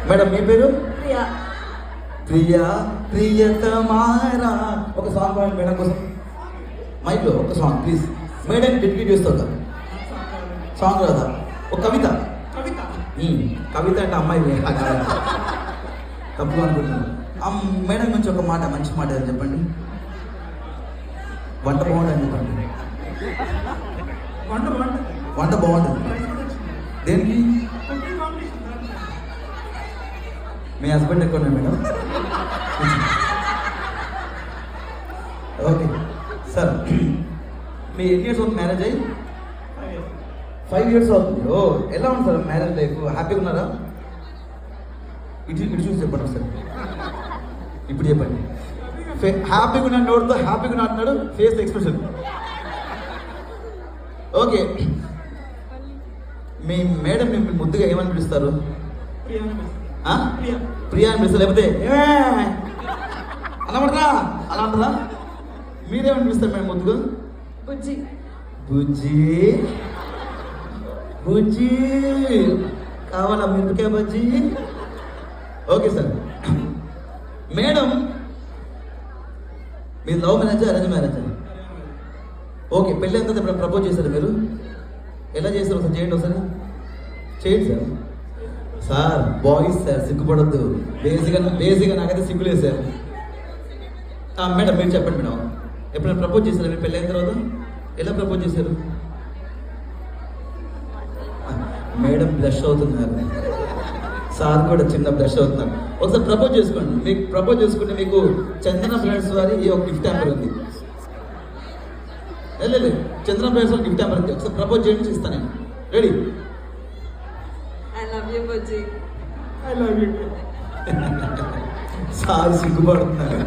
Madam మీ పేరు? ప్రియా. ప్రియా ప్రియతమారా. ఒక song పాడండి మేడం కోసం. మైక్లో ఒక సాంగ్ ప్లీజ్. మేడం డెడికేట్ చేస్తా సాంగ్ రాదా? ఒక కవిత. కవిత అంటే అమ్మాయి తప్పు అనుకుంటున్నాను. మేడం నుంచి ఒక మాట, మంచి మాట అని చెప్పండి. వంట బాగుంటుంది చెప్పండి. వంట బాగుంటుంది. దేనికి? మీ హస్బెండ్ ఎక్కడ ఉన్నారు మేడం? ఓకే సార్, మీ ఎన్ని ఇయర్స్ అవుతుంది మ్యారేజ్ అయ్యి? 5 years అవుతుంది. ఓ, ఎలా ఉంది సార్ మ్యారేజ్ లైఫ్? హ్యాపీగా ఉన్నారా? ఇటు చూసి చెప్పండి సార్. ఇప్పుడు చెప్పండి. హ్యాపీగా ఉన్న నోటితో హ్యాపీగా అంటున్నాడు, ఫేస్ ఎక్స్ప్రెషన్. ఓకే, మీ మేడం మీ ముద్దుగా ఏమని పిలుస్తారు? ప్రియా అని పిలుస్తారు, లేకపోతే అనబడతా అలా అంటారా? మీరేమని పిలుస్తారు మేడం ముద్దుగా? బుజ్జి. బుజ్జి బుజ్జి కావాలా మిరపకాయ బజ్జి? Okay sir. మేడం మీ love marriage arrange marriage? Okay, పెళ్ళి ఎంత ప్రపోజ్ చేశారు మీరు? ఎలా చేశారు ఒకసారి చేయండి, ఒకసారి చేయండి సార్. సార్ బాయ్స్ సార్, సిగ్గుపడద్దు. బేసిక్గా నాకైతే సిగ్గులేదు సార్. మేడం మీరు చెప్పండి మేడం, ఎప్పుడైనా ప్రపోజ్ చేశారు మీరు పెళ్ళి అయిన తర్వాత? ఎలా ప్రపోజ్ చేశారు? మేడం బ్లష్ అవుతున్నారు, సార్ కూడా చిన్న బ్లష్ అవుతున్నారు. ఒకసారి ప్రపోజ్ చేసుకోండి. మీకు ప్రపోజ్ చేసుకుంటే మీకు చందన బ్రాండ్స్ వారి ఈ ఒక గిఫ్ట్ హ్యాంపర్ ఉంది. లేదు, చందన బ్రాండ్స్ వారి గిఫ్ట్ హ్యాంపర్ ఉంది. ఒకసారి ప్రపోజ్ చేయండి, ఇస్తాను నేను. రెడీ? ఐ లవ్ యూ బుజ్జి. I love you. సార్ సిగ్గుపడుతున్నారు.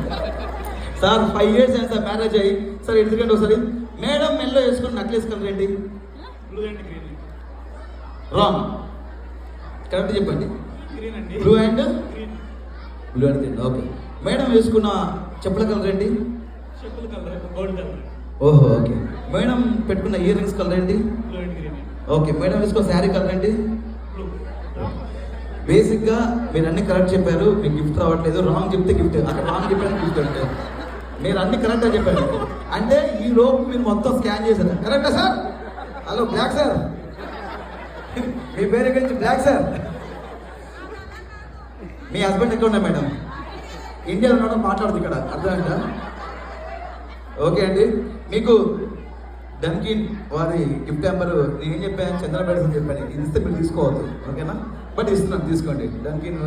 సార్ 5 years అయింది సార్ మ్యారేజ్ అయ్యి. సార్ ఎందుకంటే ఒకసారి మేడం మెల్లో వేసుకుని నక్లెస్ కలర్ ఏంటి? రాంగ్, కరెక్ట్ చెప్పండి. Blue and green. Okay, madam వేసుకున్న చెప్పుల కలర్ ఏంటి? ఓహో, ఓకే. మేడం పెట్టుకున్న ఇయర్ రింగ్స్ కలర్ ఏంటి? ఓకే, మేడం వేసుకున్న శారీ కలర్ ఏంటి? బేసిక్గా మీరు అన్ని కరెక్ట్ చెప్పారు, మీకు గిఫ్ట్ రావట్లేదు. రాంగ్ చెప్తే గిఫ్ట్, అక్కడ రాంగ్ చెప్పారు గిఫ్ట్ అంటే. మీరు అన్ని కరెక్ట్గా చెప్పారు అంటే ఈ లోపు మీరు మొత్తం స్కాన్ చేశారు. కరెక్టా సార్? హలో బ్లాక్ సార్, మీ పేరు గురించి బ్లాక్ సార్. మీ హస్బెండ్ ఎక్కడ ఉన్నా మేడం? ఇండియాలో ఉన్నాడో మాట్లాడుతుంది ఇక్కడ, అర్థమైందా? ఓకే అండి, మీకు డంకిన్ వారి గిఫ్ట్ హ్యాంపర్ నేను ఏం చెప్పాను? చంద్రబాబు అని చెప్పాను. ఇది ఇస్తే మీరు తీసుకోవద్దు, ఓకేనా? బట్ ఇస్తున్నాను, తీసుకోండి. డంకిన్